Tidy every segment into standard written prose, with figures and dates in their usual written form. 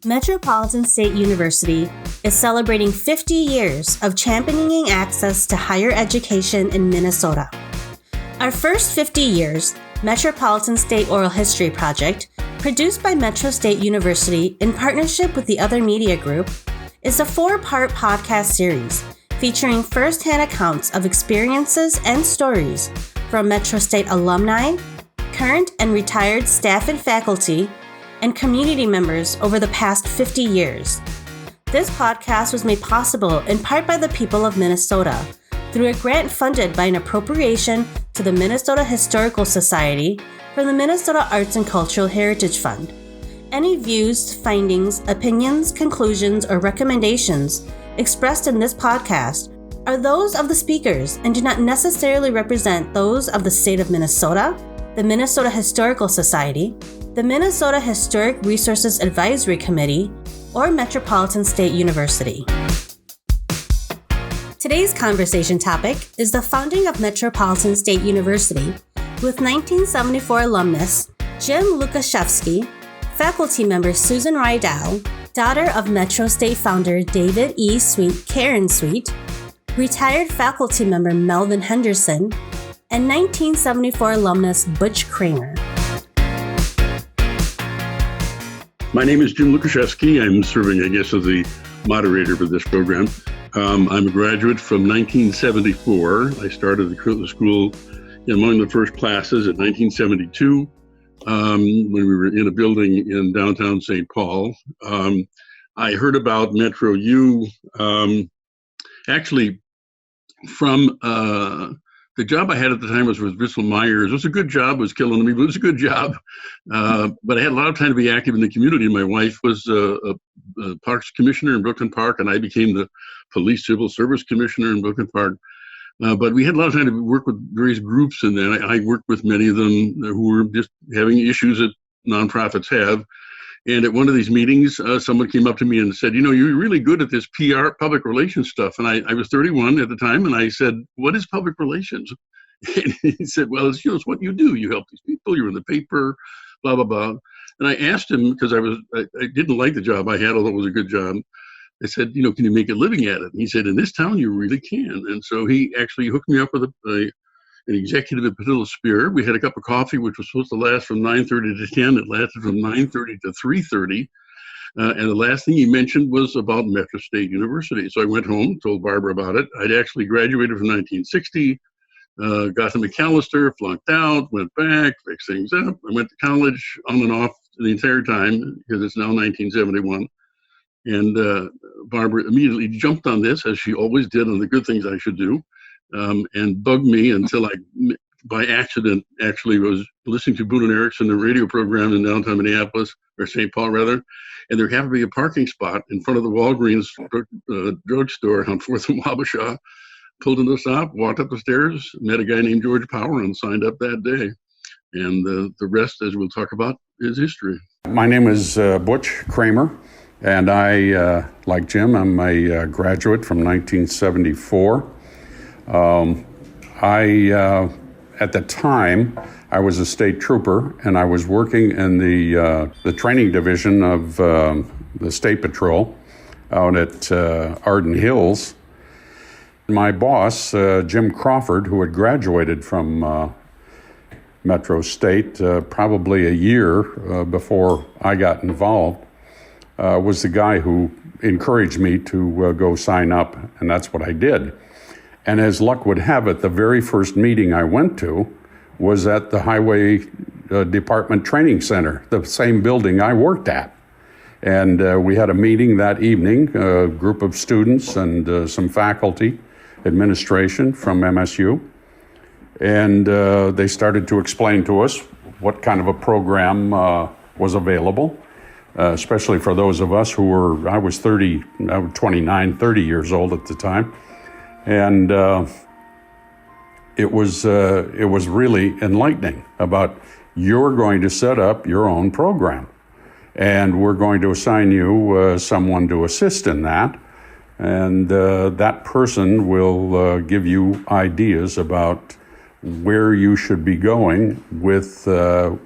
Metropolitan State University is celebrating 50 years of championing access to higher education in Minnesota. Our first 50 years, Metropolitan State Oral History Project, produced by Metro State University in partnership with the Other Media Group, is a 4-part podcast series featuring first-hand accounts of experiences and stories from Metro State alumni, current and retired staff and faculty, and community members over the past 50 years. This podcast was made possible in part by the people of Minnesota through a grant funded by an appropriation to the Minnesota Historical Society from the Minnesota Arts and Cultural Heritage Fund. Any views, findings, opinions, conclusions, or recommendations expressed in this podcast are those of the speakers and do not necessarily represent those of the state of Minnesota, the Minnesota Historical Society, the Minnesota Historic Resources Advisory Committee, or Metropolitan State University. Today's conversation topic is the founding of Metropolitan State University with 1974 alumnus Jim Lukaszewski, faculty member Susan Rydell, daughter of Metro State founder David E. Sweet Karen Sweet, retired faculty member Melvin Henderson, and 1974 alumnus Butch Kramer. My name is Jim Lukaszewski. I'm serving, as the moderator for this program. I'm a graduate from 1974. I started the school among the first classes in 1972 when we were in a building in downtown St. Paul. I heard about Metro U actually from the job I had at the time was with Bristol Myers. It was a good job. It was killing me, but it was a good job. But I had a lot of time to be active in the community. My wife was a Parks Commissioner in Brooklyn Park, and I became the Police Civil Service Commissioner in Brooklyn Park. But we had a lot of time to work with various groups, and then I worked with many of them who were just having issues that nonprofits have. And at one of these meetings, someone came up to me and said, you're really good at this PR, public relations stuff. And I was 31 at the time, and I said, what is public relations? And he said, well, it's what you do. You help these people. You're in the paper, blah, blah, blah. And I asked him, because I didn't like the job I had, although it was a good job. I said, can you make a living at it? And he said, in this town, you really can. And so he actually hooked me up with an executive at Padilla Spear. We had a cup of coffee, which was supposed to last from 9:30 to 10. It lasted from 9:30 to 3:30. And the last thing he mentioned was about Metro State University. So I went home, told Barbara about it. I'd actually graduated from 1960, got to McAllister, flunked out, went back, fixed things up. I went to college on and off the entire time because it's now 1971. And Barbara immediately jumped on this, as she always did, on the good things I should do. And bugged me until I, by accident, actually was listening to Boone and Erickson, the radio program in downtown Minneapolis, or St. Paul rather, and there happened to be a parking spot in front of the Walgreens drugstore on 4th and Wabasha. Pulled into the stop, walked up the stairs, met a guy named George Power, and signed up that day. And the rest, as we'll talk about, is history. My name is Butch Kramer, and I, like Jim, I'm a graduate from 1974. At the time, I was a state trooper, and I was working in the training division of the State Patrol out at Arden Hills. My boss, Jim Crawford, who had graduated from Metro State probably a year before I got involved, was the guy who encouraged me to go sign up, and that's what I did. And as luck would have it, the very first meeting I went to was at the Highway Department Training Center, the same building I worked at. And we had a meeting that evening, a group of students and some faculty, administration from MSU. And they started to explain to us what kind of a program was available, especially for those of us who were, I was 29, 30 years old at the time. And it was really enlightening about you're going to set up your own program, and we're going to assign you someone to assist in that, and that person will give you ideas about where you should be going with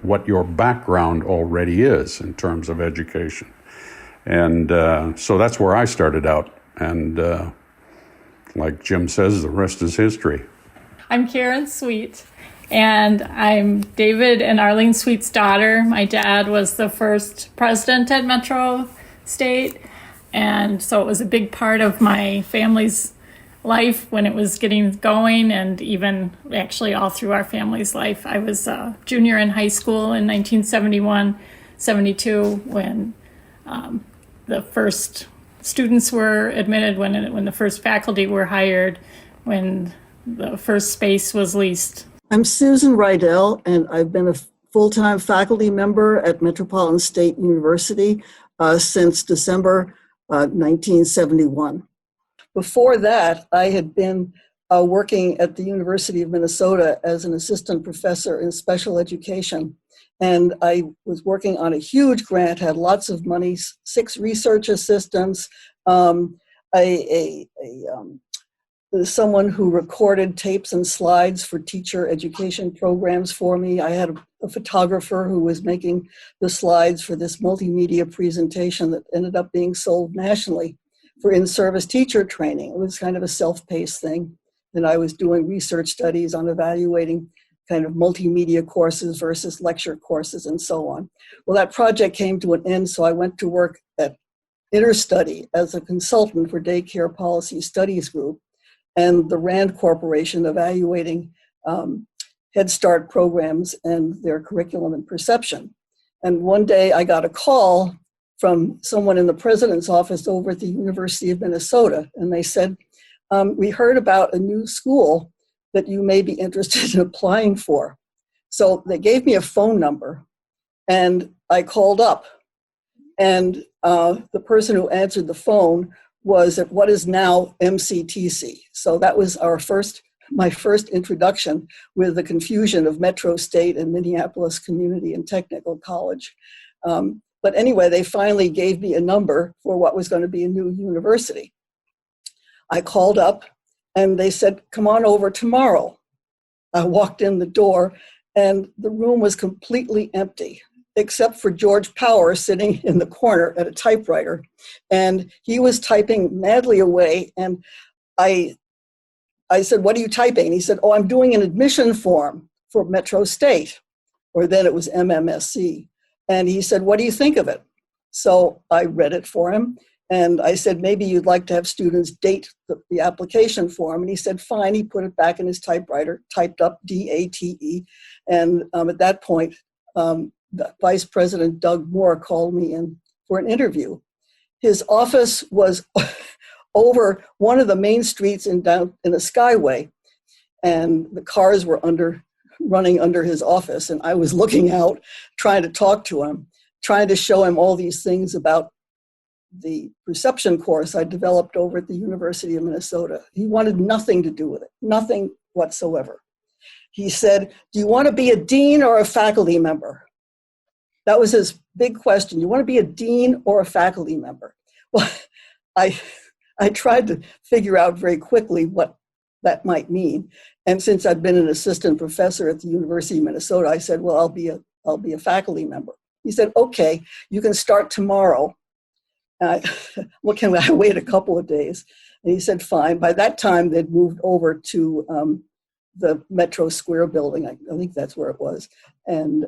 what your background already is in terms of education. And so that's where I started out. And like Jim says, the rest is history. I'm Karen Sweet, and I'm David and Arlene Sweet's daughter. My dad was the first president at Metro State, and so it was a big part of my family's life when it was getting going, and even actually all through our family's life. I was a junior in high school in 1971, 72, when the first students were admitted, when the first faculty were hired, when the first space was leased. I'm Susan Rydell, and I've been a full-time faculty member at Metropolitan State University since December 1971. Before that, I had been working at the University of Minnesota as an assistant professor in special education. And I was working on a huge grant, had lots of money, 6 research assistants, someone who recorded tapes and slides for teacher education programs for me. I had a photographer who was making the slides for this multimedia presentation that ended up being sold nationally for in-service teacher training. It was kind of a self-paced thing. And I was doing research studies on evaluating kind of multimedia courses versus lecture courses and so on. Well, that project came to an end, so I went to work at Interstudy as a consultant for Daycare Policy Studies Group and the RAND Corporation evaluating Head Start programs and their curriculum and perception. And one day I got a call from someone in the president's office over at the University of Minnesota, and they said, we heard about a new school that you may be interested in applying for. So they gave me a phone number, and I called up, and the person who answered the phone was at what is now MCTC. So that was my first introduction with the confusion of Metro State and Minneapolis Community and Technical College. But anyway, they finally gave me a number for what was going to be a new university. I called up and they said, come on over tomorrow. I walked in the door and the room was completely empty, except for George Power sitting in the corner at a typewriter. And he was typing madly away. And I said, what are you typing? And he said, oh, I'm doing an admission form for Metro State, or then it was MMSC. And he said, what do you think of it? So I read it for him. And I said, maybe you'd like to have students date the application form. And he said, fine. He put it back in his typewriter, typed up DATE. And at that point, Vice President Doug Moore called me in for an interview. His office was over one of the main streets in the Skyway. And the cars were running under his office. And I was looking out, trying to talk to him, trying to show him all these things about the perception course I developed over at the University of Minnesota. He wanted nothing to do with it, nothing whatsoever. He said, do you want to be a dean or a faculty member? That was his big question. You want to be a dean or a faculty member? Well, I tried to figure out very quickly what that might mean. And since I'd been an assistant professor at the University of Minnesota, I said, well, I'll be a faculty member. He said, okay, you can start tomorrow. What can I wait a couple of days? And he said, fine. By that time, they'd moved over to the Metro Square building. I think that's where it was. And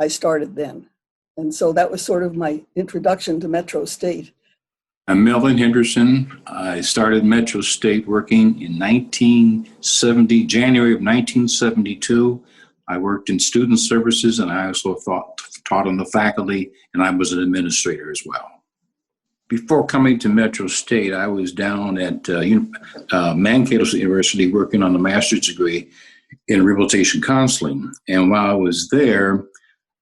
I started then. And so that was sort of my introduction to Metro State. I'm Melvin Henderson. I started Metro State working in January of 1972. I worked in student services, and I also taught on the faculty, and I was an administrator as well. Before coming to Metro State, I was down at Mankato State University working on a master's degree in rehabilitation counseling. And while I was there,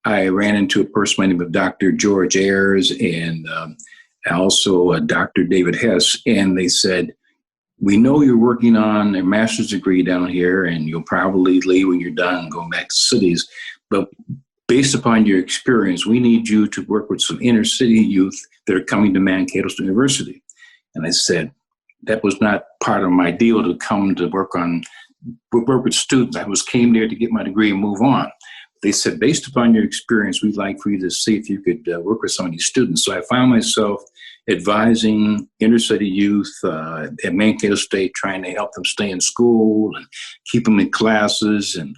I ran into a person by the name of Dr. George Ayers and also Dr. David Hess, and they said, we know you're working on a master's degree down here, and you'll probably leave when you're done and go back to cities. But based upon your experience, we need you to work with some inner city youth that are coming to Mankato State University. And I said, that was not part of my deal to come to work with students. I came there to get my degree and move on. they said, based upon your experience, we'd like for you to see if you could work with some of these students. So I found myself advising inner city youth at Mankato State, trying to help them stay in school and keep them in classes and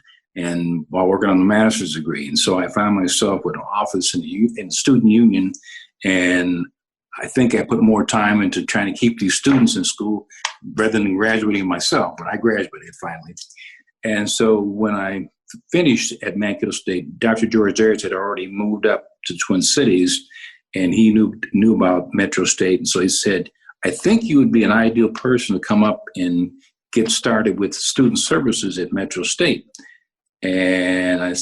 while working on the master's degree. And so I found myself with an office in the student union, and I think I put more time into trying to keep these students in school rather than graduating myself, but I graduated finally. And so when I finished at Mankato State, Dr. George Ayers had already moved up to Twin Cities, and he knew about Metro State. And so he said, I think you would be an ideal person to come up and get started with student services at Metro State. And I,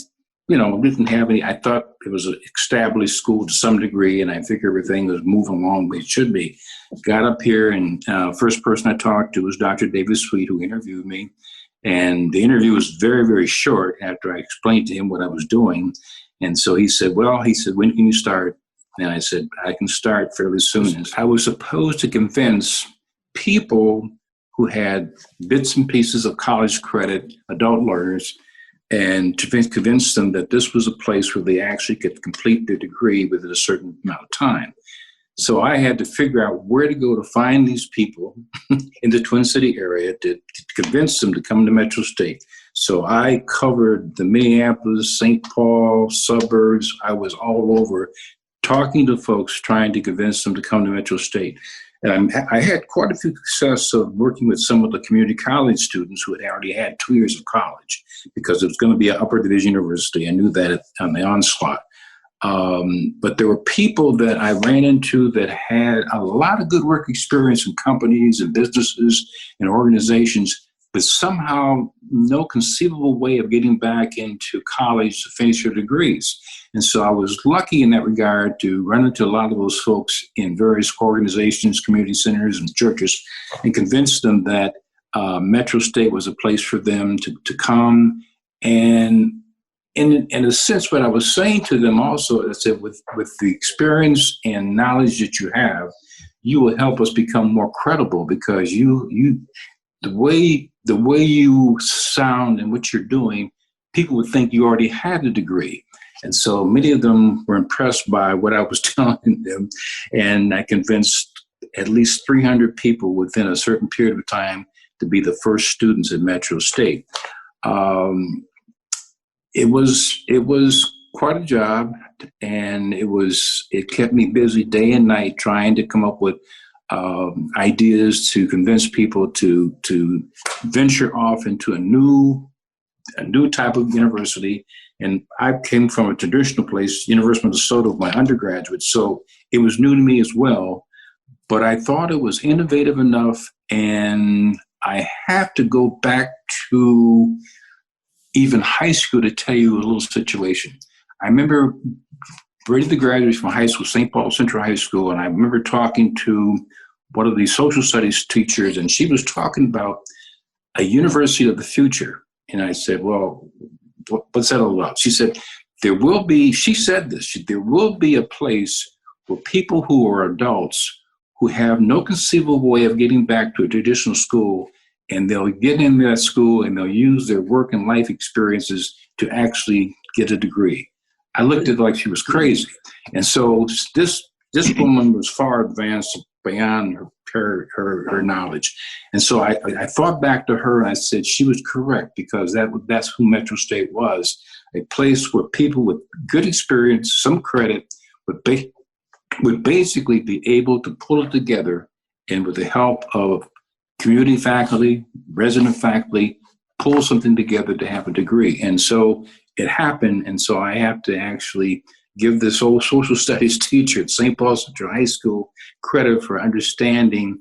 didn't have any, I thought it was an established school to some degree, and I figured everything was moving along the way it should be. Got up here, and first person I talked to was Dr. David Sweet, who interviewed me. And the interview was very, very short after I explained to him what I was doing. And so he said, when can you start? And I said, I can start fairly soon. I was supposed to convince people who had bits and pieces of college credit, adult learners, and to convince them that this was a place where they actually could complete their degree within a certain amount of time. So I had to figure out where to go to find these people in the Twin City area to convince them to come to Metro State. So I covered the Minneapolis, St. Paul suburbs. I was all over talking to folks, trying to convince them to come to Metro State. And I had quite a few success of working with some of the community college students who had already had 2 years of college, because it was going to be an upper division university. I knew that on the onslaught. But there were people that I ran into that had a lot of good work experience in companies and businesses and organizations, but somehow no conceivable way of getting back into college to finish their degrees. And so I was lucky in that regard to run into a lot of those folks in various organizations, community centers, and churches, and convince them that Metro State was a place for them to come. And in a sense, what I was saying to them also is that with the experience and knowledge that you have, you will help us become more credible, because the way you sound and what you're doing, people would think you already had a degree. And so many of them were impressed by what I was telling them, and I convinced at least 300 people within a certain period of time to be the first students at Metro State. It was quite a job, and it kept me busy day and night trying to come up with ideas to convince people to venture off into a new type of university. And I came from a traditional place, University of Minnesota, with my undergraduate, so it was new to me as well. But I thought it was innovative enough, and I have to go back to even high school to tell you a little situation. I remember ready to graduate from high school, St. Paul Central High School, and I remember talking to one of the social studies teachers, and she was talking about a university of the future. And I said, well, what's that all about? She said, there will be a place where people who are adults who have no conceivable way of getting back to a traditional school, and they'll get in that school and they'll use their work and life experiences to actually get a degree. I looked at her like she was crazy. And so this woman was far advanced beyond her knowledge. And so I thought back to her, and I said she was correct, because that's who Metro State was, a place where people with good experience, some credit, would basically be able to pull it together, and with the help of community faculty, resident faculty, pull something together to have a degree. And so it happened. And so I have to actually give this old social studies teacher at St. Paul Central High School credit for understanding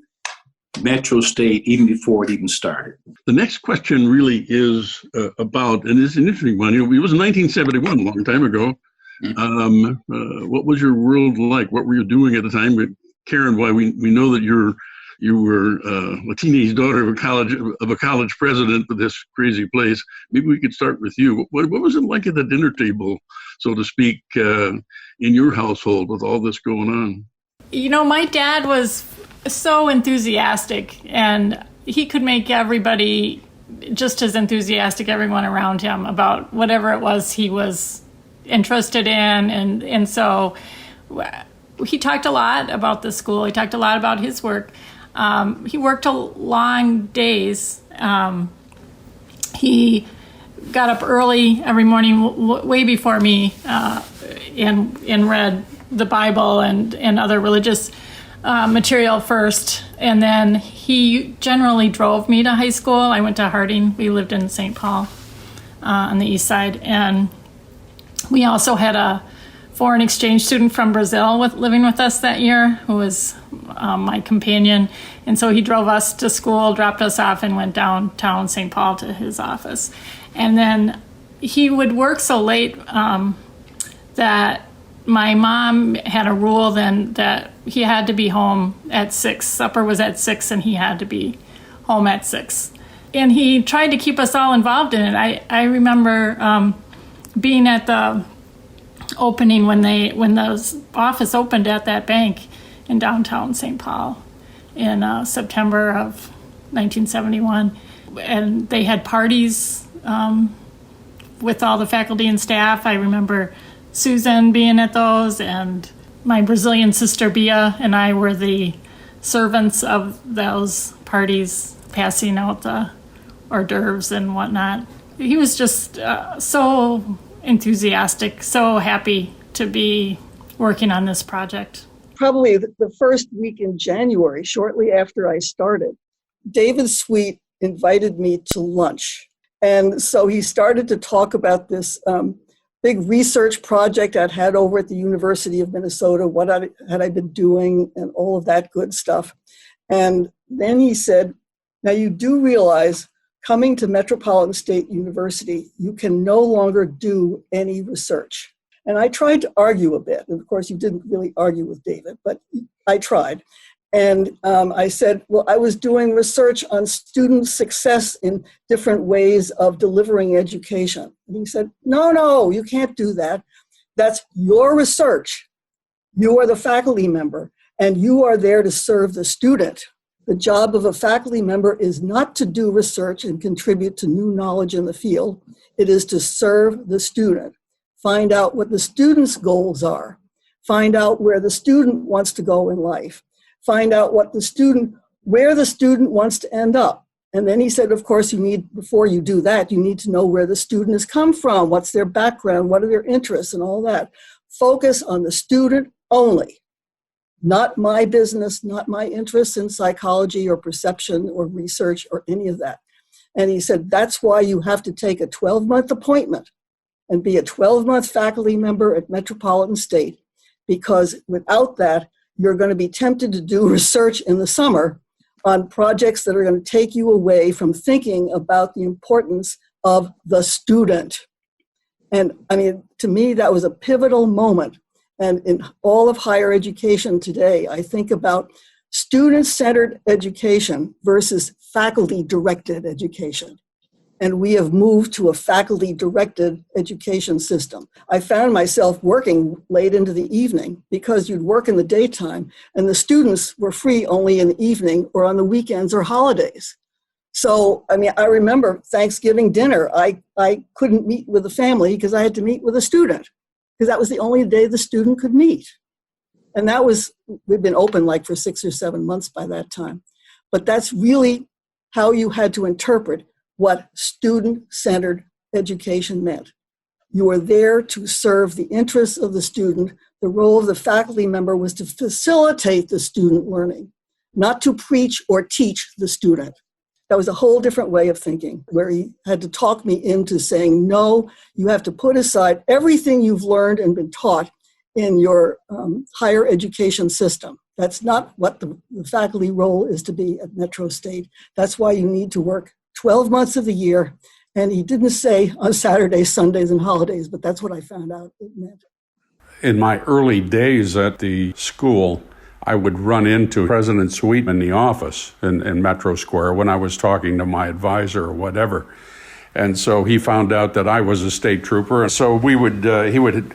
Metro State even before it even started. The next question really is about, and it's an interesting one. It was 1971, a long time ago. What was your world like? What were you doing at the time? Karen, why we know that you were a teenage daughter of a college president for this crazy place. Maybe we could start with you. What was it like at the dinner table, so to speak, in your household with all this going on? My dad was so enthusiastic, and he could make everybody just as enthusiastic, everyone around him, about whatever it was he was interested in. And so he talked a lot about the school. He talked a lot about his work. He worked long days. He got up early every morning, way before me, and read the Bible and other religious material first. And then he generally drove me to high school. I went to Harding. We lived in St. Paul on the east side. And we also had a foreign exchange student from Brazil living with us that year, who was my companion. And so he drove us to school, dropped us off, and went downtown St. Paul to his office. And then he would work so late that my mom had a rule then that he had to be home at 6. Supper was at 6, and he had to be home at 6. And he tried to keep us all involved in it. I remember being at the opening when the office opened at that bank in downtown St. Paul in September of 1971. And they had parties with all the faculty and staff. I remember Susan being at those, and my Brazilian sister Bia and I were the servants of those parties, passing out the hors d'oeuvres and whatnot. He was just so enthusiastic, so happy to be working on this project. Probably the first week in January, shortly after I started, David Sweet invited me to lunch. And so he started to talk about this big research project I'd had over at the University of Minnesota, what had I been doing, and all of that good stuff. And then he said, now you do realize coming to Metropolitan State University, you can no longer do any research. And I tried to argue a bit. And of course, you didn't really argue with David, but I tried. And I said, well, I was doing research on student success in different ways of delivering education. And he said, no, you can't do that. That's your research. You are the faculty member, and you are there to serve the student. The job of a faculty member is not to do research and contribute to new knowledge in the field. It is to serve the student. Find out what the student's goals are. Find out where the student wants to go in life. Find out where the student wants to end up. And then he said, of course, before you do that, you need to know where the student has come from, what's their background, what are their interests, and all that. Focus on the student only, not my business, not my interests in psychology or perception or research or any of that. And he said, that's why you have to take a 12-month appointment and be a 12-month faculty member at Metropolitan State, because without that, you're going to be tempted to do research in the summer on projects that are going to take you away from thinking about the importance of the student. And I mean, to me, that was a pivotal moment. And in all of higher education today, I think about student-centered education versus faculty-directed education. And we have moved to a faculty-directed education system. I found myself working late into the evening because you'd work in the daytime and the students were free only in the evening or on the weekends or holidays. So, I mean, I remember Thanksgiving dinner, I couldn't meet with the family because I had to meet with a student, because that was the only day the student could meet. And we'd been open like for 6 or 7 months by that time. But that's really how you had to interpret what student-centered education meant. You were there to serve the interests of the student. The role of the faculty member was to facilitate the student learning, not to preach or teach the student. That was a whole different way of thinking, where he had to talk me into saying, no, you have to put aside everything you've learned and been taught in your higher education system. That's not what the faculty role is to be at Metro State. That's why you need to work 12 months of the year. And he didn't say on Saturdays, Sundays, and holidays, but that's what I found out it meant. In my early days at the school, I would run into President Sweet in the office in Metro Square when I was talking to my advisor or whatever. And so he found out that I was a state trooper. So he would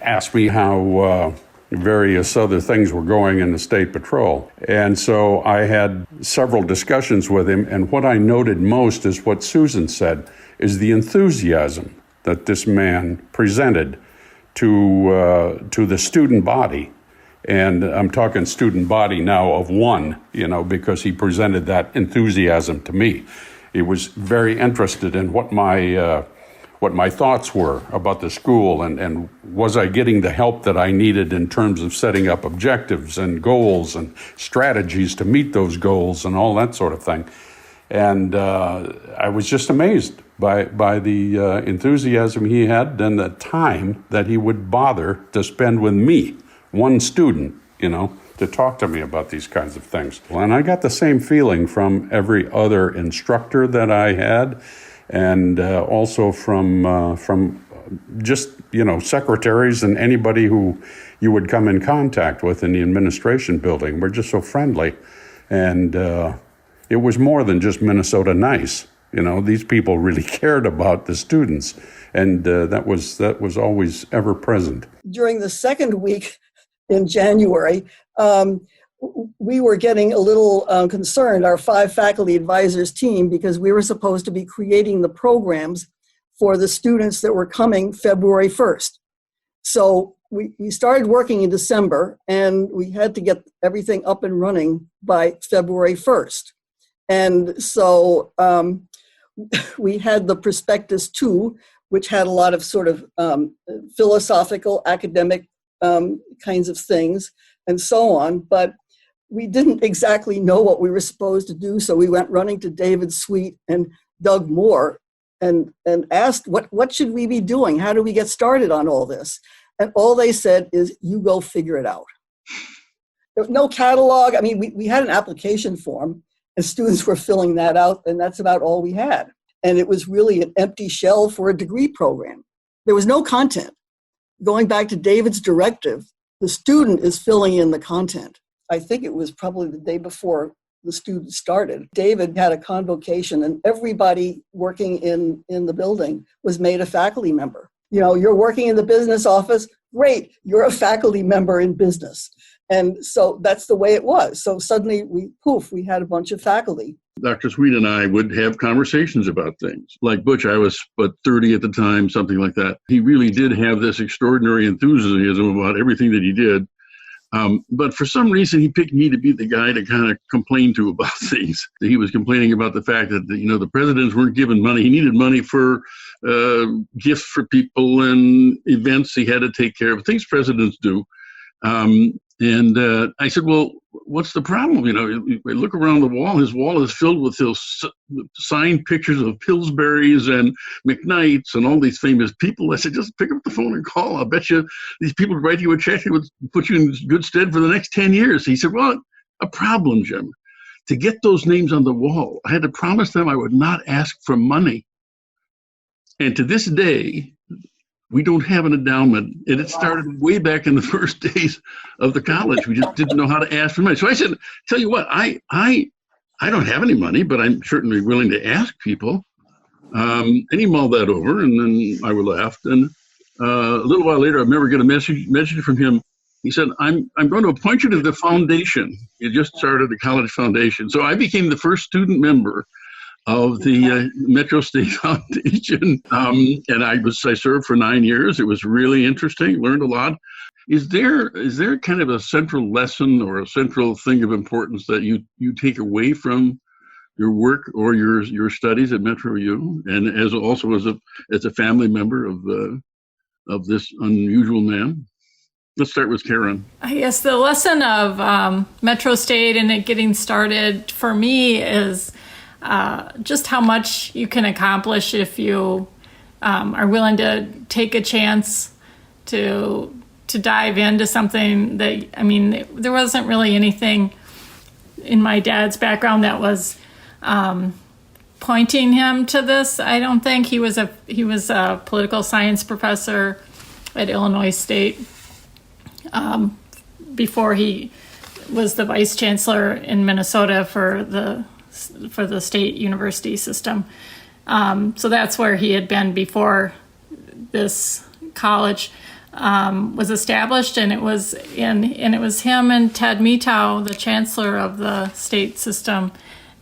ask me how various other things were going in the State Patrol. And so I had several discussions with him, and what I noted most is what Susan said, is the enthusiasm that this man presented to the student body. And I'm talking student body now of one, because he presented that enthusiasm to me. He was very interested in what my thoughts were about the school, and was I getting the help that I needed in terms of setting up objectives and goals and strategies to meet those goals and all that sort of thing. And I was just amazed by the enthusiasm he had and the time that he would bother to spend with me, one student, to talk to me about these kinds of things. And I got the same feeling from every other instructor that I had, and also from just, secretaries and anybody who you would come in contact with in the administration building. We're just so friendly. And it was more than just Minnesota nice. These people really cared about the students, and that was always ever present. During the second week in January, we were getting a little concerned, our 5 faculty advisors team, because we were supposed to be creating the programs for the students that were coming February 1st. So we started working in December, and we had to get everything up and running by February 1st. And so we had the prospectus 2, which had a lot of sort of philosophical, academic kinds of things and so on, but we didn't exactly know what we were supposed to do, so we went running to David Sweet and Doug Moore and asked, what should we be doing? How do we get started on all this? And all they said is, you go figure it out. There was no catalog. I mean, we had an application form, and students were filling that out, and that's about all we had. And it was really an empty shell for a degree program. There was no content. Going back to David's directive, the student is filling in the content. I think it was probably the day before the student started. David had a convocation, and everybody working in the building was made a faculty member. You're working in the business office, great, you're a faculty member in business. And so that's the way it was. So suddenly we had a bunch of faculty. Dr. Sweet and I would have conversations about things. Like Butch, I was 30 at the time, something like that. He really did have this extraordinary enthusiasm about everything that he did. But for some reason, he picked me to be the guy to kind of complain to about things. He was complaining about the fact that, the presidents weren't given money. He needed money for gifts for people and events he had to take care of, things presidents do. And I said, well, what's the problem? I look around the wall. His wall is filled with those signed pictures of Pillsbury's and McKnight's and all these famous people. I said, just pick up the phone and call. I'll bet you these people write you a check that would put you in good stead for the next 10 years. He said, well, a problem, Jim. To get those names on the wall, I had to promise them I would not ask for money. And to this day, we don't have an endowment, and it started way back in the first days of the college. We just didn't know how to ask for money. So I said, tell you what, I don't have any money, but I'm certainly willing to ask people. And he mulled that over, and then I laughed. And a little while later, I remember getting a message from him. He said, I'm going to appoint you to the foundation. He just started the college foundation. So I became the first student member of the Metro State Foundation. And I served for 9 years. It was really interesting, learned a lot. Is there kind of a central lesson or a central thing of importance that you take away from your work or your studies at Metro U, and as a family member of this unusual man? Let's start with Karen. I guess the lesson of Metro State and it getting started for me is just how much you can accomplish if you are willing to take a chance to dive into something that, there wasn't really anything in my dad's background that was pointing him to this. I don't think he was a political science professor at Illinois State before he was the vice chancellor in Minnesota for the state university system. So that's where he had been before this college. was established, and it was him and Ted Mito, the chancellor of the state system,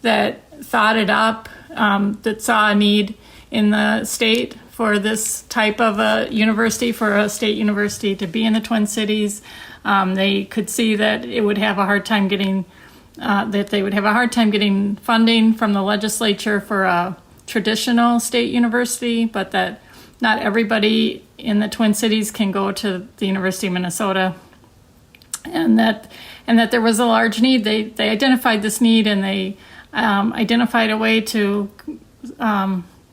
that thought it up, that saw a need in the state for this type of a university, for a state university to be in the Twin Cities. They could see that it would have a hard time getting funding from the legislature for a traditional state university, but that not everybody in the Twin Cities can go to the University of Minnesota, and that there was a large need. They identified this need, and they identified a way to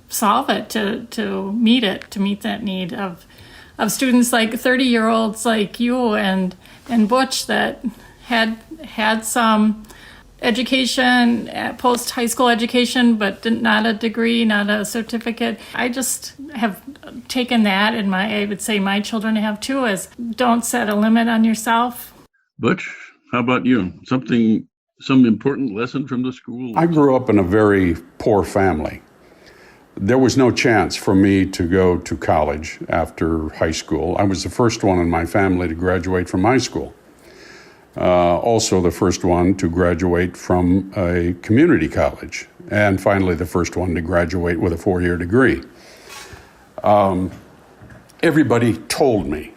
solve it, to meet that need of students like 30-year-olds like you and Butch that had some education, post-high school education, but not a degree, not a certificate. I just have taken that, and I would say my children have too, as don't set a limit on yourself. Butch, how about you? Some important lesson from the school? I grew up in a very poor family. There was no chance for me to go to college after high school. I was the first one in my family to graduate from high school. Also the first one to graduate from a community college, and finally the first one to graduate with a 4-year degree. Everybody told me,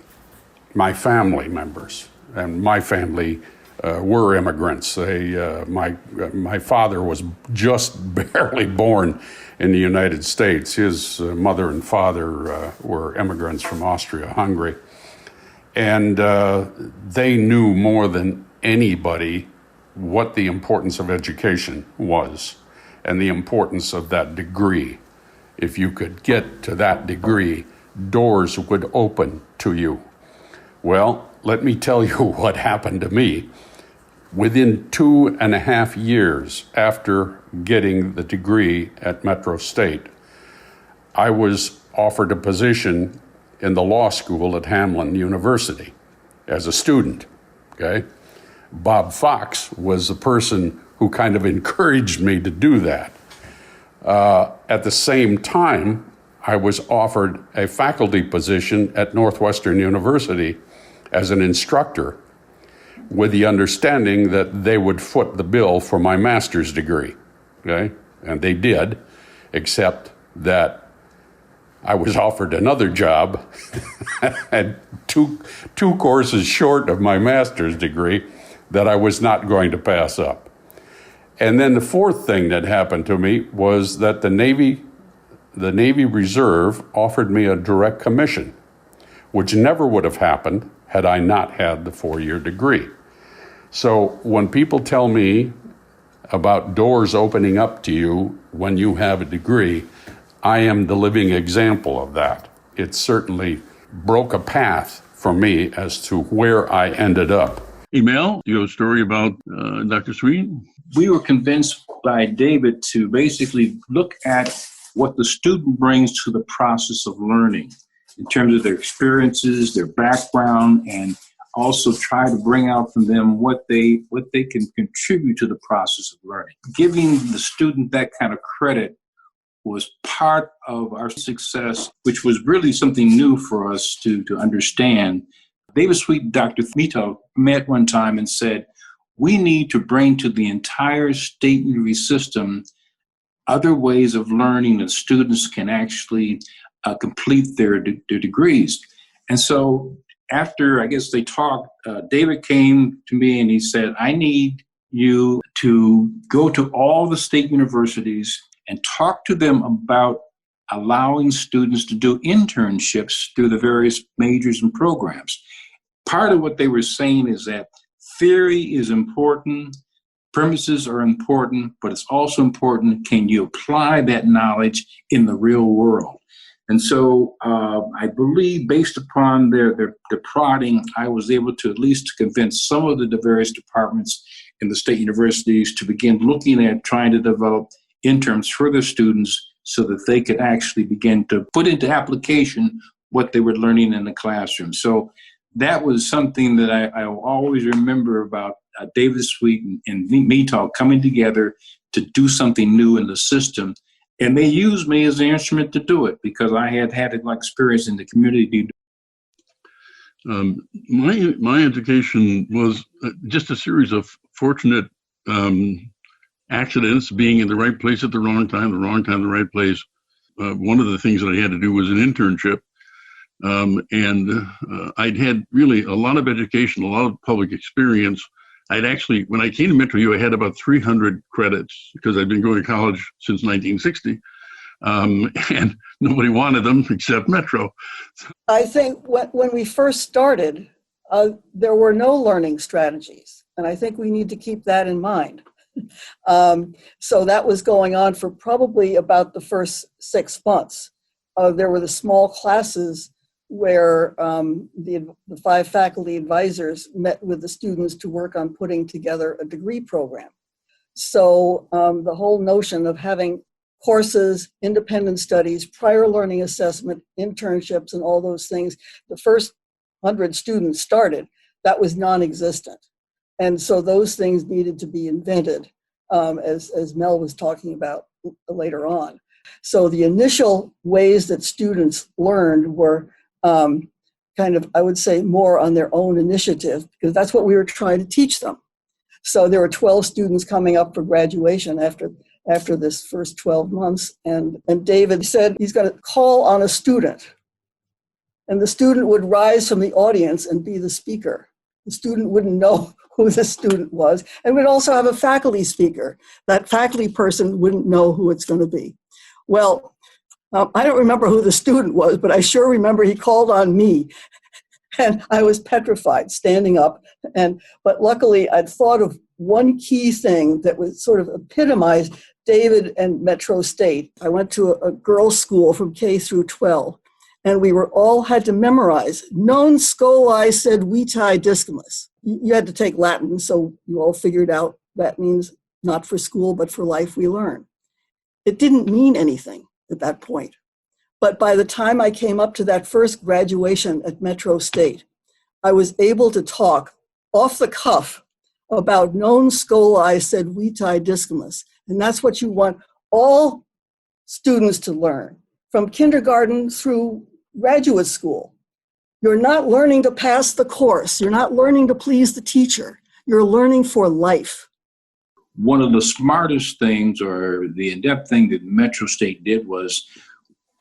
my family members, and my family were immigrants. My father was just barely born in the United States. His mother and father were immigrants from Austria-Hungary. And they knew more than anybody what the importance of education was and the importance of that degree. If you could get to that degree, doors would open to you. Well, let me tell you what happened to me. Within 2.5 years after getting the degree at Metro State, I was offered a position in the law school at Hamline University as a student, okay? Bob Fox was the person who kind of encouraged me to do that. At the same time, I was offered a faculty position at Northwestern University as an instructor, with the understanding that they would foot the bill for my master's degree, okay? And they did, except that I was offered another job and two courses short of my master's degree that I was not going to pass up. And then the fourth thing that happened to me was that the Navy Reserve offered me a direct commission, which never would have happened had I not had the 4-year degree. So when people tell me about doors opening up to you when you have a degree, I am the living example of that. It certainly broke a path for me as to where I ended up. Mel, you have a story about Dr. Sweet? We were convinced by David to basically look at what the student brings to the process of learning in terms of their experiences, their background, and also try to bring out from them what they can contribute to the process of learning. Giving the student that kind of credit was part of our success, which was really something new for us to understand. David Sweet and Dr. Mito met one time and said, we need to bring to the entire state university system other ways of learning that students can actually complete their degrees. And so after, I guess they talked, David came to me and he said, I need you to go to all the state universities and talk to them about allowing students to do internships through the various majors and programs. Part of what they were saying is that theory is important, premises are important, but it's also important, can you apply that knowledge in the real world? And so I believe based upon their prodding, I was able to at least convince some of the various departments in the state universities to begin looking at trying to develop interns for their students so that they could actually begin to put into application what they were learning in the classroom. So that was something that I will always remember about David Sweet and Mito coming together to do something new in the system. And they used me as the instrument to do it because I had experience in the community. My education was just a series of fortunate accidents, being in the right place at the wrong time, the right place. One of the things that I had to do was an internship. And I'd had really a lot of education, a lot of public experience. When I came to Metro U, I had about 300 credits because I'd been going to college since 1960. And nobody wanted them except Metro. I think when we first started, there were no learning strategies. And I think we need to keep that in mind. So that was going on for probably about the first 6 months. There were the small classes where the 5 faculty advisors met with the students to work on putting together a degree program. So the whole notion of having courses, independent studies, prior learning assessment, internships, and all those things, the first 100 students started, that was non-existent. And so those things needed to be invented, as Mel was talking about later on. So the initial ways that students learned were kind of, I would say, more on their own initiative, because that's what we were trying to teach them. So there were 12 students coming up for graduation after this first 12 months. And David said he's going to call on a student. And the student would rise from the audience and be the speaker. The student wouldn't know who the student was. And we'd also have a faculty speaker. That faculty person wouldn't know who it's going to be. Well, I don't remember who the student was, but I sure remember he called on me. And I was petrified, standing up. But luckily, I'd thought of one key thing that was sort of epitomized David and Metro State. I went to a girls' school from K through 12, and we were all had to memorize non scolae sed vitae discimus. You had to take Latin, so you all figured out that means not for school, but for life we learn. It didn't mean anything at that point. But by the time I came up to that first graduation at Metro State, I was able to talk off the cuff about non scolae sed vitae discimus. And that's what you want all students to learn, from kindergarten through graduate school. You're not learning to pass the course. You're not learning to please the teacher. You're learning for life. One of the smartest things, or the in-depth thing that Metro State did was,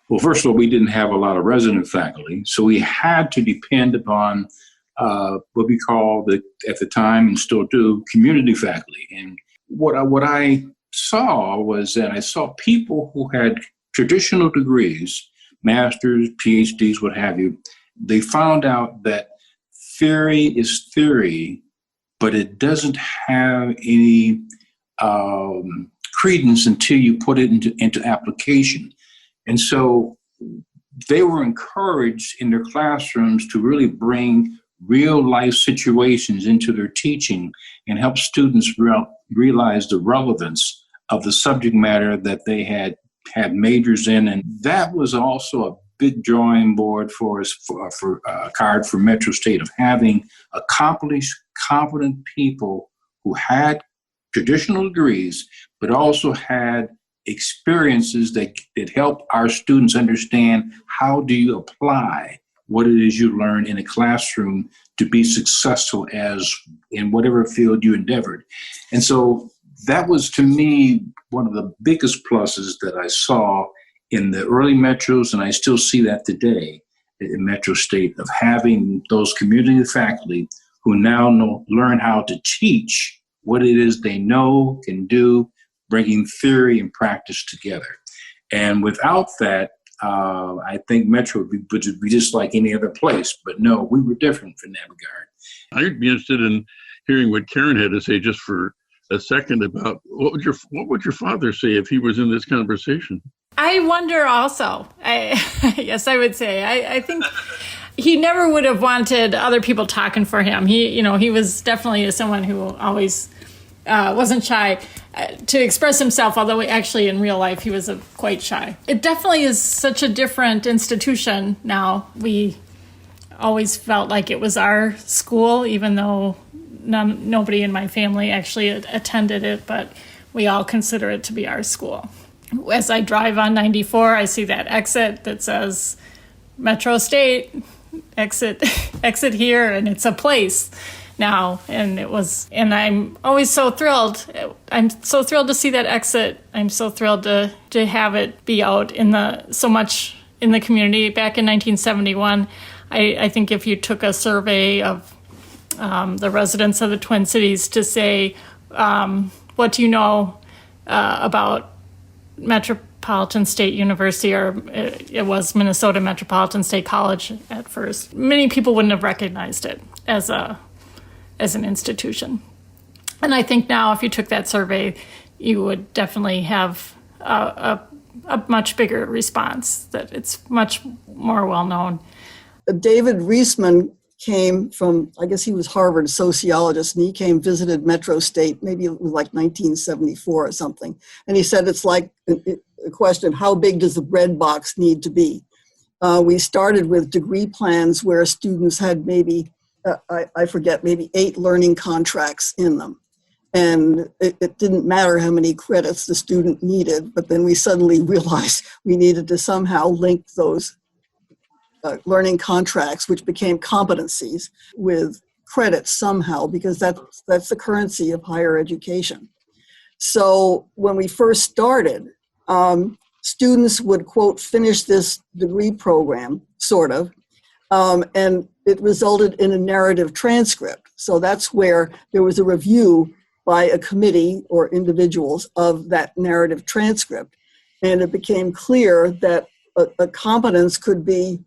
well, first of all, we didn't have a lot of resident faculty, so we had to depend upon what we call, at the time and still do, community faculty. And what I saw was that I saw people who had traditional degrees, masters, PhDs, what have you. They found out that theory is theory, but it doesn't have any credence until you put it into application. And so they were encouraged in their classrooms to really bring real life situations into their teaching and help students realize the relevance of the subject matter that they had majors in. And that was also a big drawing board for us, for a card for Metro State, of having accomplished, competent people who had traditional degrees, but also had experiences that help our students understand how do you apply what it is you learn in a classroom to be successful as in whatever field you endeavored. And so that was, to me, one of the biggest pluses that I saw in the early Metros, and I still see that today in Metro State, of having those community faculty who now learn how to teach what it is they know, can do, bringing theory and practice together. And without that, I think Metro would be just like any other place. But no, we were different in that regard. I'd be interested in hearing what Karen had to say just for a second about what would your father say if he was in this conversation? I wonder also. Yes, I would say. I think he never would have wanted other people talking for him. He was definitely someone who always wasn't shy to express himself, although actually in real life he was quite shy. It definitely is such a different institution now. We always felt like it was our school, even though nobody in my family actually attended it, but we all consider it to be our school. As I drive on 94, I see that exit that says Metro State, exit here, and it's a place now. And I'm always so thrilled. I'm so thrilled to see that exit. I'm so thrilled to have it be out so much in the community. Back in 1971, I think if you took a survey of the residents of the Twin Cities to say, what do you know about Metropolitan State University, or it was Minnesota Metropolitan State College at first, many people wouldn't have recognized it as an institution. And I think now if you took that survey, you would definitely have a much bigger response, that it's much more well known. David Reisman came from, I guess he was Harvard sociologist, and he visited Metro State, maybe it was like 1974 or something. And he said it's like a question, how big does the bread box need to be? We started with degree plans where students had maybe, I forget, maybe 8 learning contracts in them. And it didn't matter how many credits the student needed, but then we suddenly realized we needed to somehow link those learning contracts, which became competencies, with credits somehow, because that's the currency of higher education. So when we first started, students would, quote, finish this degree program, sort of, and it resulted in a narrative transcript. So that's where there was a review by a committee or individuals of that narrative transcript. And it became clear that a competence could be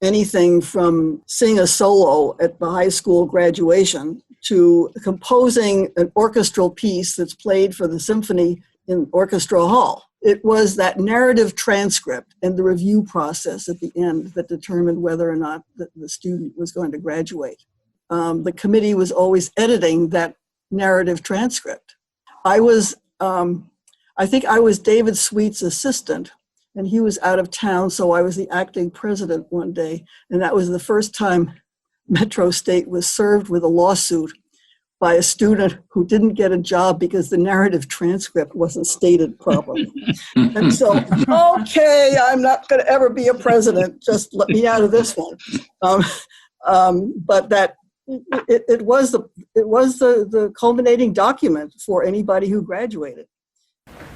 anything from sing a solo at the high school graduation to composing an orchestral piece that's played for the symphony in orchestra hall. It was that narrative transcript and the review process at the end that determined whether or not the student was going to graduate. The committee was always editing that narrative transcript. I think I was David Sweet's assistant, and he was out of town, so I was the acting president one day, and that was the first time Metro State was served with a lawsuit by a student who didn't get a job because the narrative transcript wasn't stated properly. And so, okay, I'm not going to ever be a president, just let me out of this one. But that it was the culminating document for anybody who graduated.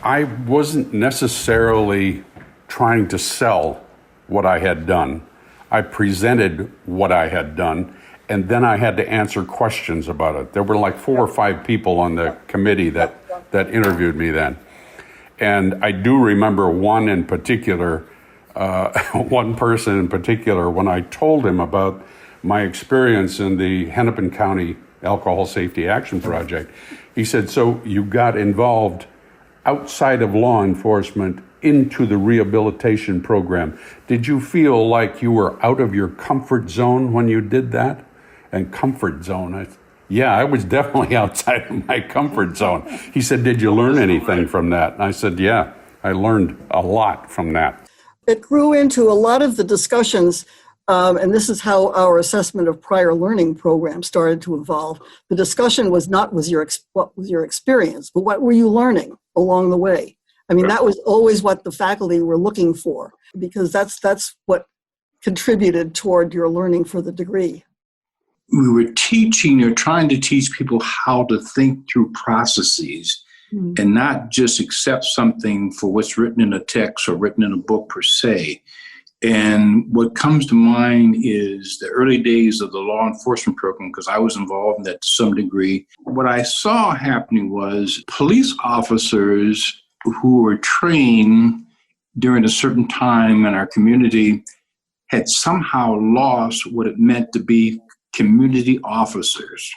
I wasn't necessarily trying to sell what I had done. I presented what I had done, and then I had to answer questions about it. There were like 4 or 5 people on the committee that interviewed me then. And I do remember one in particular, one person in particular, when I told him about my experience in the Hennepin County Alcohol Safety Action Project, he said, so you got involved outside of law enforcement into the rehabilitation program. Did you feel like you were out of your comfort zone when you did that? And comfort zone, I was definitely outside of my comfort zone. He said, did you learn anything from that? And I said, yeah, I learned a lot from that. It grew into a lot of the discussions, and this is how our assessment of prior learning program started to evolve. The discussion was not what was your experience, but what were you learning along the way? I mean, that was always what the faculty were looking for, because that's what contributed toward your learning for the degree. We were teaching or trying to teach people how to think through processes and not just accept something for what's written in a text or written in a book per se. And what comes to mind is the early days of the law enforcement program, because I was involved in that to some degree. What I saw happening was police officers who were trained during a certain time in our community had somehow lost what it meant to be community officers.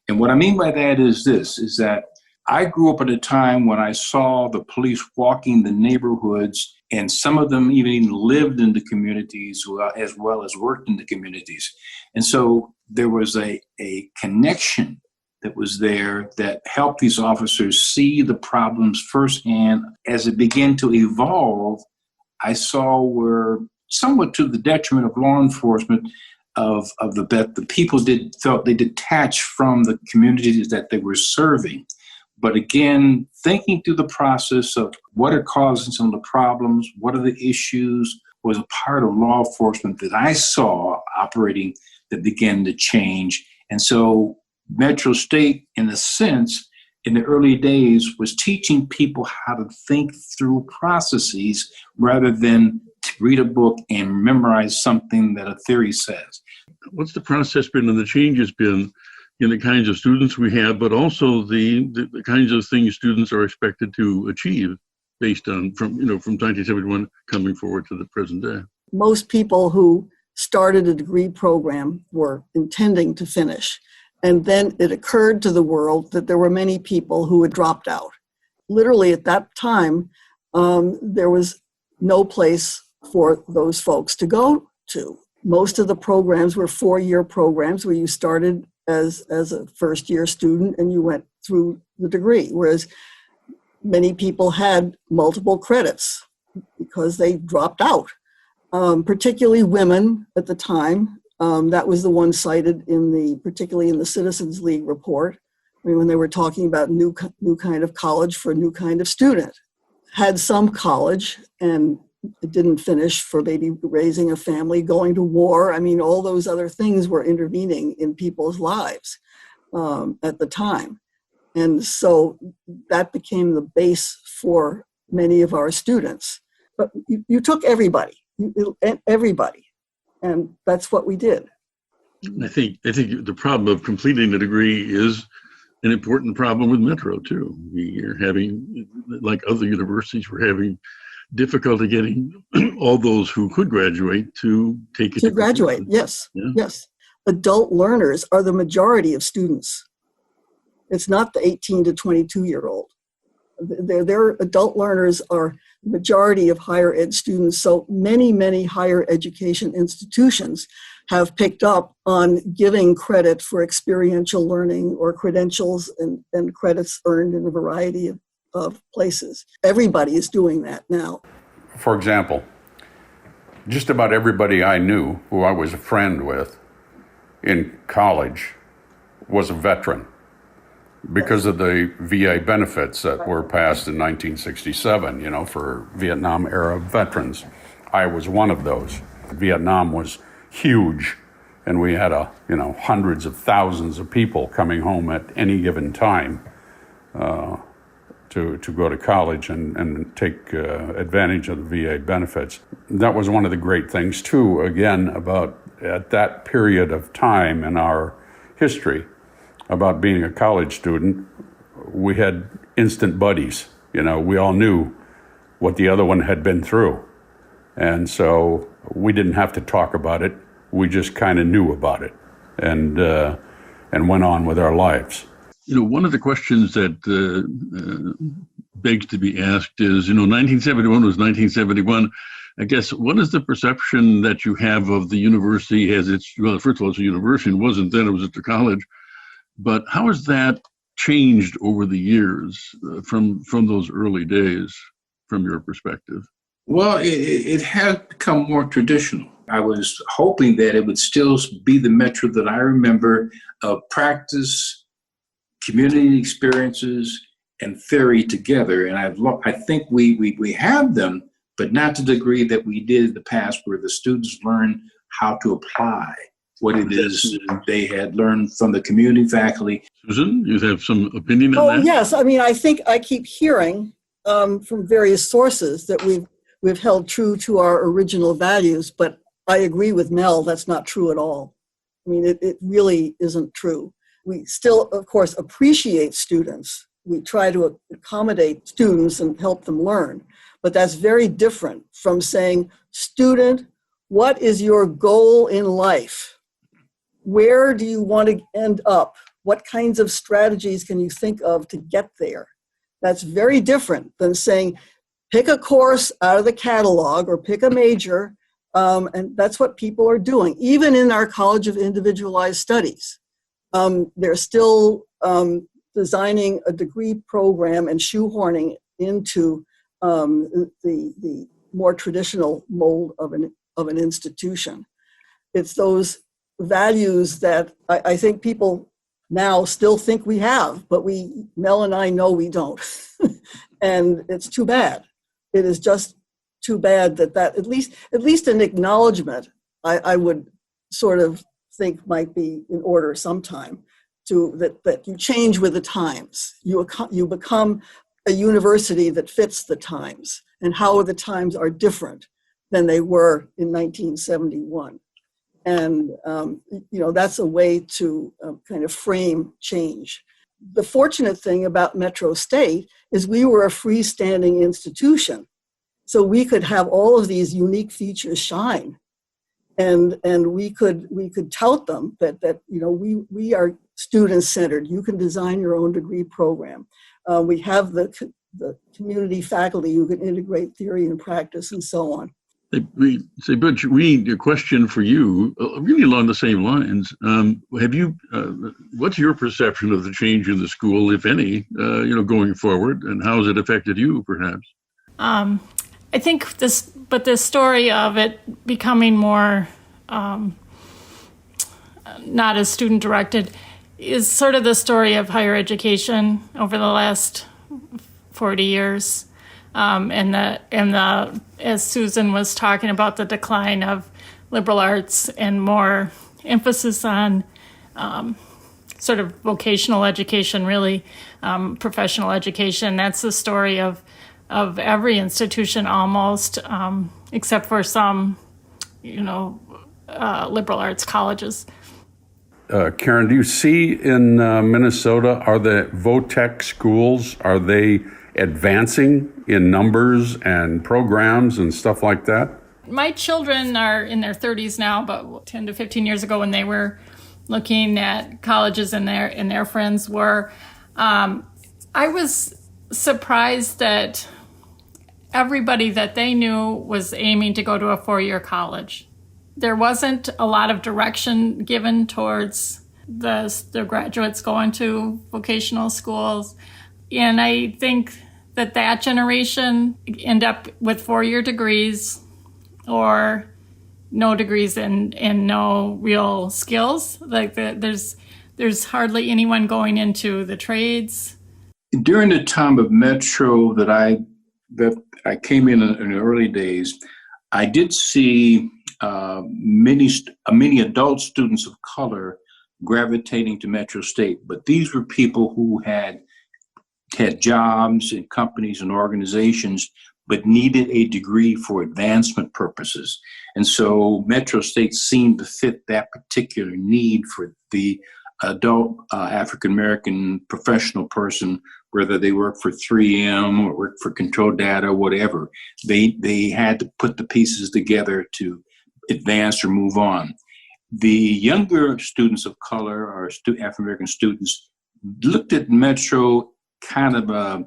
And what I mean by that is this, is that I grew up at a time when I saw the police walking the neighborhoods, and some of them even lived in the communities as well as worked in the communities. And so there was a connection that was there that helped these officers see the problems firsthand. As it began to evolve, I saw where, somewhat to the detriment of law enforcement, of the people felt they detached from the communities that they were serving. But again, thinking through the process of what are causing some of the problems, what are the issues, was a part of law enforcement that I saw operating that began to change. And so Metro State, in a sense, in the early days, was teaching people how to think through processes rather than to read a book and memorize something that a theory says. What's the process been and the changes been in the kinds of students we have, but also the kinds of things students are expected to achieve based on from 1971 coming forward to the present day? Most people who started a degree program were intending to finish. And then it occurred to the world that there were many people who had dropped out. Literally at that time, there was no place for those folks to go to. Most of the programs were 4-year programs where you started as a first-year student and you went through the degree, whereas many people had multiple credits because they dropped out, particularly women at the time. That was the one cited particularly in the Citizens League report, when they were talking about new kind of college for a new kind of student. Had some college and it didn't finish for maybe raising a family, going to war. I mean, all those other things were intervening in people's lives at the time. And so that became the base for many of our students. But you took everybody, and that's what we did. I think the problem of completing the degree is an important problem with Metro too. We're having, like other universities, we're having difficulty getting all those who could graduate to take it. To graduate, yes, yeah. Yes. Adult learners are the majority of students. It's not the 18 to 22-year-old. Their adult learners are the majority of higher ed students. So many higher education institutions have picked up on giving credit for experiential learning or credentials and credits earned in a variety of places. Everybody is doing that now. For example, just about everybody I knew who I was a friend with in college was a veteran because of the VA benefits that were passed in 1967, for Vietnam era veterans. I was one of those. Vietnam was huge, and we had hundreds of thousands of people coming home at any given time to go to college and take advantage of the VA benefits. That was one of the great things, too, again, about at that period of time in our history, about being a college student, we had instant buddies. We all knew what the other one had been through. And so we didn't have to talk about it. We just kind of knew about it and went on with our lives. One of the questions that begs to be asked is, 1971 was 1971. I guess, what is the perception that you have of the university as first of all, it's a university, it wasn't then, it was just a college. But how has that changed over the years from those early days, from your perspective? Well, it has become more traditional. I was hoping that it would still be the Metro that I remember of practice, community experiences, and theory together. And I think we have them, but not to the degree that we did in the past, where the students learn how to apply what it is they had learned from the community faculty. Susan, you have some opinion on that? Oh, yes. I mean, I think I keep hearing from various sources that we've held true to our original values, but I agree with Mel, that's not true at all. I mean, it really isn't true. We still, of course, appreciate students. We try to accommodate students and help them learn, but that's very different from saying, student, what is your goal in life? Where do you want to end up? What kinds of strategies can you think of to get there? That's very different than saying, pick a course out of the catalog or pick a major, and that's what people are doing. Even in our College of Individualized Studies, they're still designing a degree program and shoehorning into the more traditional mold of an institution. It's those values that I think people now still think we have, but Mel and I know we don't. And it's too bad. It is just too bad that at least an acknowledgement I would sort of think might be in order sometime, that you change with the times. You become a university that fits the times, and how the times are different than they were in 1971. And, that's a way to kind of frame change. The fortunate thing about Metro State is we were a freestanding institution. So we could have all of these unique features shine. And we could tout them that we are student-centered. You can design your own degree program. We have the community faculty who can integrate theory and practice and so on. Butch, a question for you, really along the same lines. What's your perception of the change in the school, if any, going forward, and how has it affected you, perhaps? I think this story of it becoming more not as student directed is sort of the story of higher education over the last 40 years. As Susan was talking about, the decline of liberal arts and more emphasis on sort of vocational education, really professional education. That's the story of every institution almost, except for some, liberal arts colleges. Karen, do you see in Minnesota, are the VOTEC schools, are they advancing in numbers and programs and stuff like that? My children are in their 30s now, but 10 to 15 years ago when they were looking at colleges and their friends were, I was surprised that everybody that they knew was aiming to go to a 4-year college. There wasn't a lot of direction given towards the graduates going to vocational schools. And I think that generation end up with 4-year degrees or no degrees and no real skills. Like there's hardly anyone going into the trades. During the time of Metro that I came in the early days, I did see many adult students of color gravitating to Metro State, but these were people who had jobs in companies and organizations, but needed a degree for advancement purposes. And so Metro State seemed to fit that particular need for the adult African-American professional person, whether they work for 3M or work for Control Data or whatever. They had to put the pieces together to advance or move on. The younger students of color or African-American students looked at Metro kind of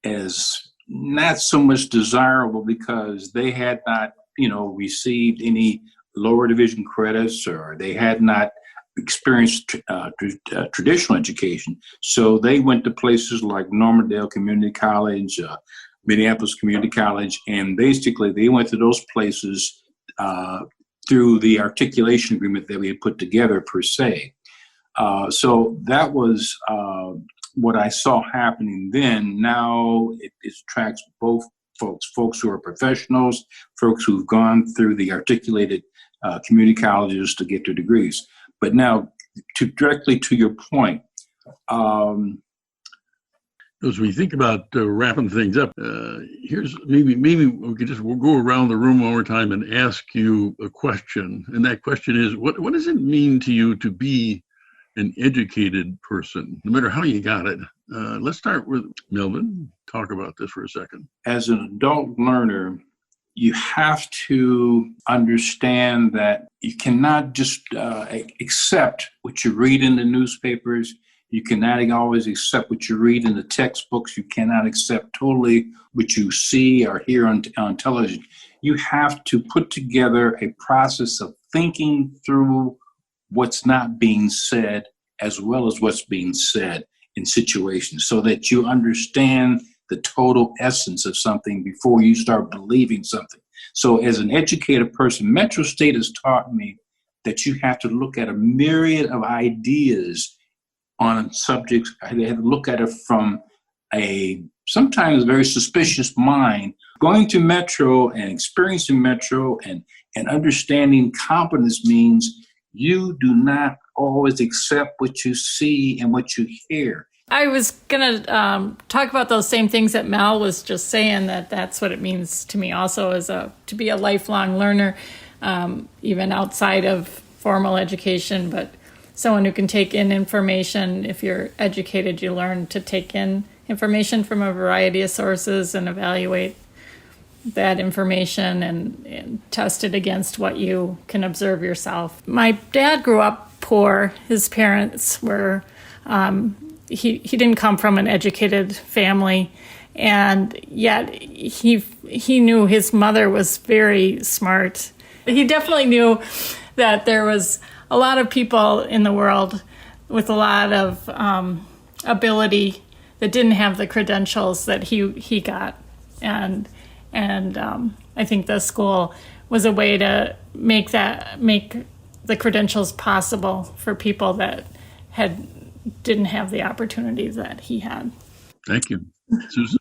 as not so much desirable because they had not, received any lower division credits or they had not experienced traditional education. So they went to places like Normandale Community College, Minneapolis Community College, and basically they went to those places through the articulation agreement that we had put together per se. So that was what I saw happening then. Now it attracts both folks who are professionals, folks who've gone through the articulated community colleges to get their degrees. But now, directly to your point, as we think about wrapping things up, here's maybe we'll go around the room one more time and ask you a question. And that question is, what does it mean to you to be an educated person, no matter how you got it? Let's start with Melvin. Talk about this for a second. As an adult learner, you have to understand that you cannot just accept what you read in the newspapers. You cannot always accept what you read in the textbooks. You cannot accept totally what you see or hear on television. You have to put together a process of thinking through what's not being said as well as what's being said in situations so that you understand the total essence of something before you start believing something. So as an educated person, Metro State has taught me that you have to look at a myriad of ideas on subjects. I have to look at it from a sometimes very suspicious mind. Going to Metro and experiencing Metro and understanding competence means You do not always accept what you see and what you hear. I was going to talk about those same things that Mel was just saying, that's what it means to me also to be a lifelong learner, even outside of formal education, but someone who can take in information. If you're educated, you learn to take in information from a variety of sources and evaluate that information and test it against what you can observe yourself. My dad grew up poor. His parents were... He didn't come from an educated family, and yet he knew his mother was very smart. He definitely knew that there was a lot of people in the world with a lot of ability that didn't have the credentials that he got, and I think the school was a way to make the credentials possible for people that didn't have the opportunities that he had. Thank you. Susan?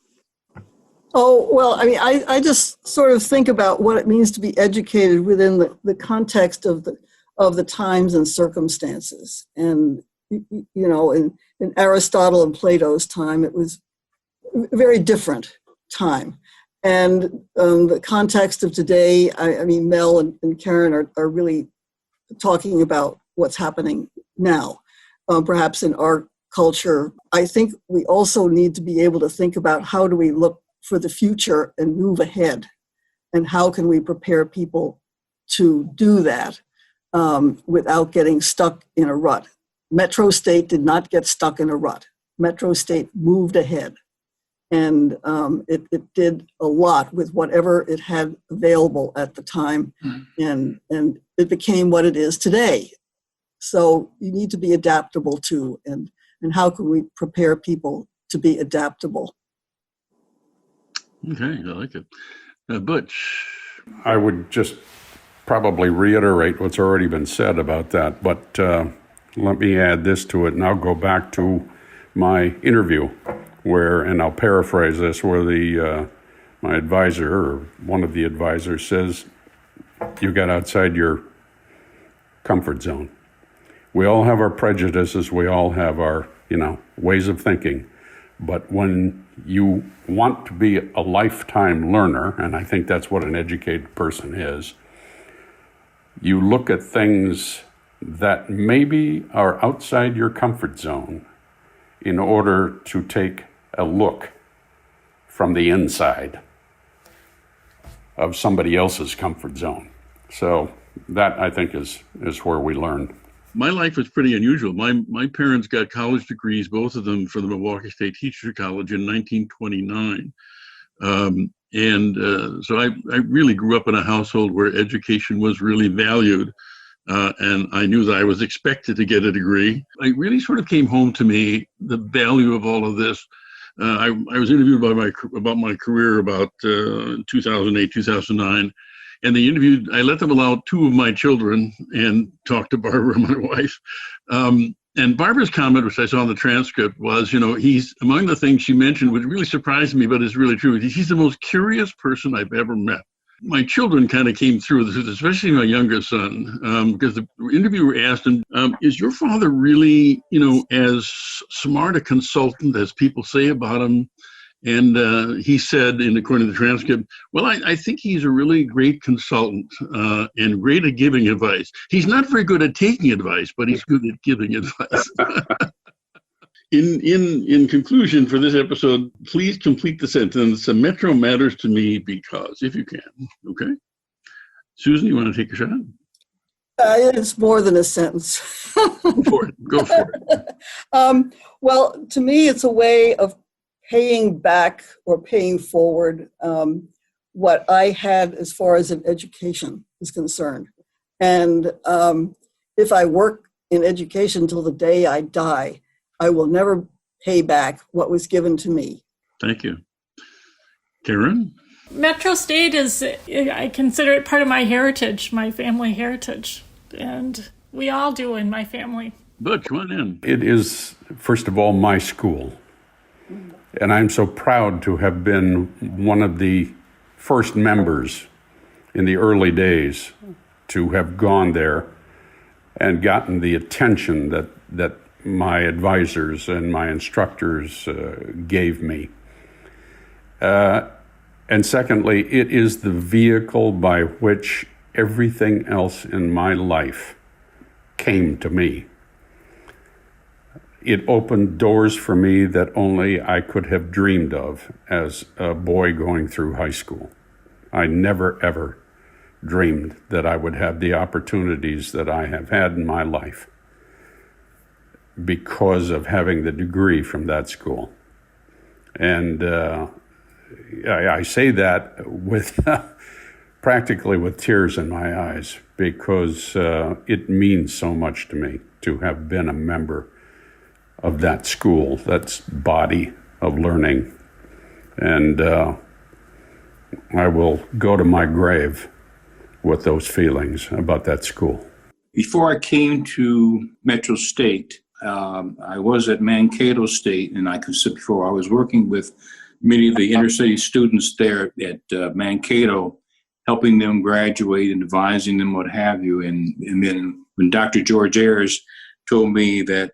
Oh, well, I mean, I just sort of think about what it means to be educated within the context of the times and circumstances. And, you know, in Aristotle and Plato's time, it was a very different time. And the context of today, I mean, Mel and Karen are really talking about what's happening now. Perhaps in our culture, I think we also need to be able to think about how do we look for the future and move ahead, and how can we prepare people to do that without getting stuck in a rut. Metro State did not get stuck in a rut. Metro State moved ahead, and it did a lot with whatever it had available at the time, and it became what it is today. So you need to be adaptable too, and how can we prepare people to be adaptable? Okay, I like it. Butch? I would just probably reiterate what's already been said about that, but let me add this to it, and I'll go back to my interview where, and I'll paraphrase this, where my advisor, or one of the advisors, says, you got outside your comfort zone. We all have our prejudices, we all have our, ways of thinking. But when you want to be a lifetime learner, and I think that's what an educated person is, you look at things that maybe are outside your comfort zone in order to take a look from the inside of somebody else's comfort zone. So that, I think, is where we learn. My life was pretty unusual. My parents got college degrees, both of them from the Milwaukee State Teachers College in 1929. So I really grew up in a household where education was really valued. And I knew that I was expected to get a degree. It really sort of came home to me, the value of all of this. I was interviewed about my career about 2008, 2009. And I let them allow two of my children and talk to Barbara, my wife. And Barbara's comment, which I saw in the transcript, was, he's, among the things she mentioned, which really surprised me, but is really true, he's the most curious person I've ever met. My children kind of came through this, especially my youngest son, because the interviewer asked him, is your father really, as smart a consultant as people say about him? And he said, according to the transcript, well, I think he's a really great consultant and great at giving advice. He's not very good at taking advice, but he's good at giving advice. In conclusion for this episode, please complete the sentence, Metro matters to me because, if you can. Okay? Susan, you want to take a shot? It's more than a sentence. Go for it. Well, to me, it's a way of paying back or paying forward what I had as far as an education is concerned. And if I work in education till the day I die, I will never pay back what was given to me. Thank you. Karen? Metro State I consider it part of my heritage, my family heritage. And we all do in my family. Butch, come on in. It is, first of all, my school. And I'm so proud to have been one of the first members in the early days to have gone there and gotten the attention that my advisors and my instructors gave me. And secondly, it is the vehicle by which everything else in my life came to me. It opened doors for me that only I could have dreamed of as a boy going through high school. I never, ever dreamed that I would have the opportunities that I have had in my life because of having the degree from that school. And I say that with practically with tears in my eyes, because it means so much to me to have been a member of that school, that body of learning. And I will go to my grave with those feelings about that school. Before I came to Metro State, I was at Mankato State, and like I said before, I was working with many of the inner city students there at Mankato, helping them graduate and advising them, what have you. And then when Dr. George Ayers told me that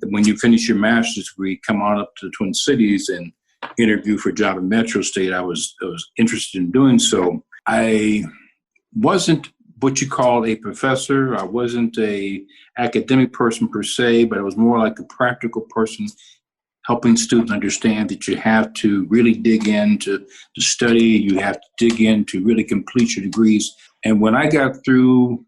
when you finish your master's degree, come on up to the Twin Cities and interview for a job at Metro State, I was interested in doing so. I wasn't what you call a professor. I wasn't a academic person per se, but I was more like a practical person, helping students understand that you have to really dig in to study. You have to dig in to really complete your degrees. And when I got through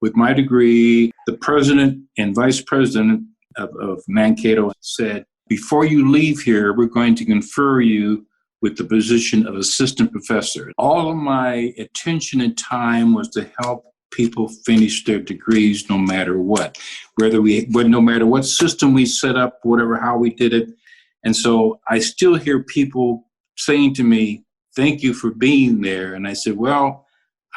with my degree, the president and vice president of Mankato said, before you leave here, we're going to confer you with the position of assistant professor. All of my attention and time was to help people finish their degrees no matter what, no matter what system we set up, whatever, how we did it. And so I still hear people saying to me, thank you for being there. And I said, well,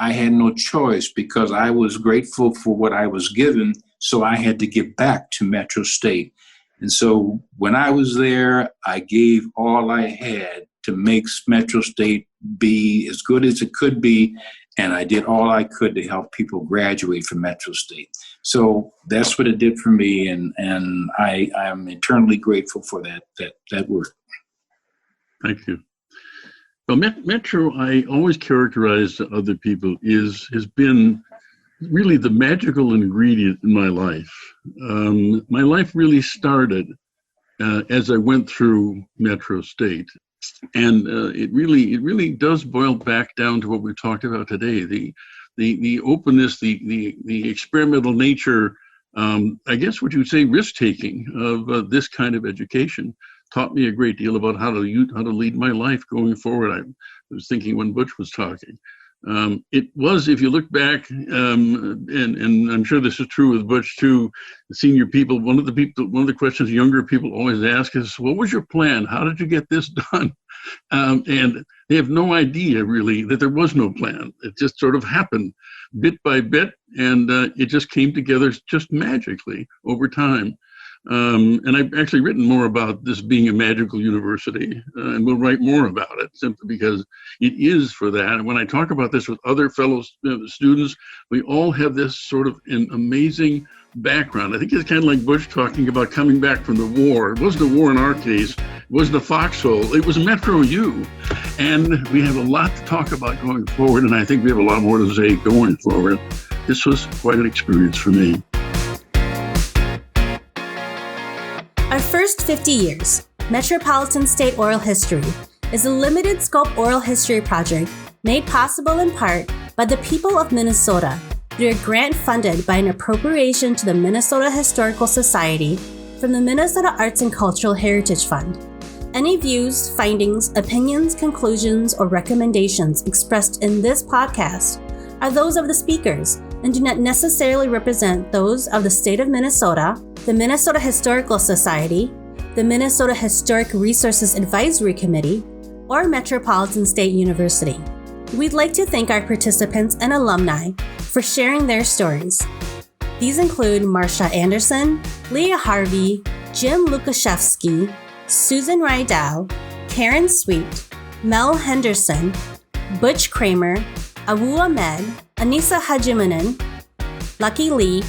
I had no choice because I was grateful for what I was given. So I had to give back to Metro State. And so when I was there, I gave all I had to make Metro State be as good as it could be. And I did all I could to help people graduate from Metro State. So that's what it did for me. And I'm eternally grateful for that work. Thank you. Well, Metro, I always characterize to other people, has been really the magical ingredient in my life. My life really started as I went through Metro State. And it really does boil back down to what we've talked about today, the openness, the experimental nature, I guess what you would say risk-taking of this kind of education taught me a great deal about how to lead my life going forward. I was thinking when Butch was talking. It was, if you look back, and I'm sure this is true with Butch too, senior people, one of the questions younger people always ask is, what was your plan? How did you get this done? And they have no idea really that there was no plan. It just sort of happened bit by bit, and it just came together just magically over time. And I've actually written more about this being a magical university, and we'll write more about it simply because it is for that. And when I talk about this with other fellow students, we all have this sort of an amazing background. I think it's kind of like Butch talking about coming back from the war. It wasn't a war in our case. It wasn't a foxhole. It was Metro U. And we have a lot to talk about going forward, and I think we have a lot more to say going forward. This was quite an experience for me. Our first 50 years, Metropolitan State Oral History is a limited scope oral history project made possible in part by the people of Minnesota through a grant funded by an appropriation to the Minnesota Historical Society from the Minnesota Arts and Cultural Heritage Fund. Any views, findings, opinions, conclusions, or recommendations expressed in this podcast are those of the speakers and do not necessarily represent those of the state of Minnesota, the Minnesota Historical Society, the Minnesota Historic Resources Advisory Committee, or Metropolitan State University. We'd like to thank our participants and alumni for sharing their stories. These include Marsha Anderson, Leah Harvey, Jim Lukaszewski, Susan Rydell, Karen Sweet, Mel Henderson, Butch Kramer, Awu Ahmed, Anissa Hajimanen, Lucky Lee,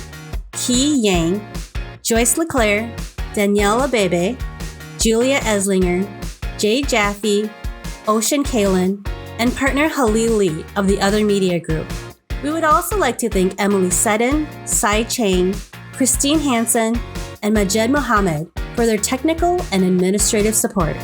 Key Yang, Joyce LeClaire, Danielle Abebe, Julia Eslinger, Jay Jaffe, Ocean Kalin, and partner Halil Lee of the Other Media Group. We would also like to thank Emily Seddon, Sai Chang, Christine Hansen, and Majed Mohammed for their technical and administrative support.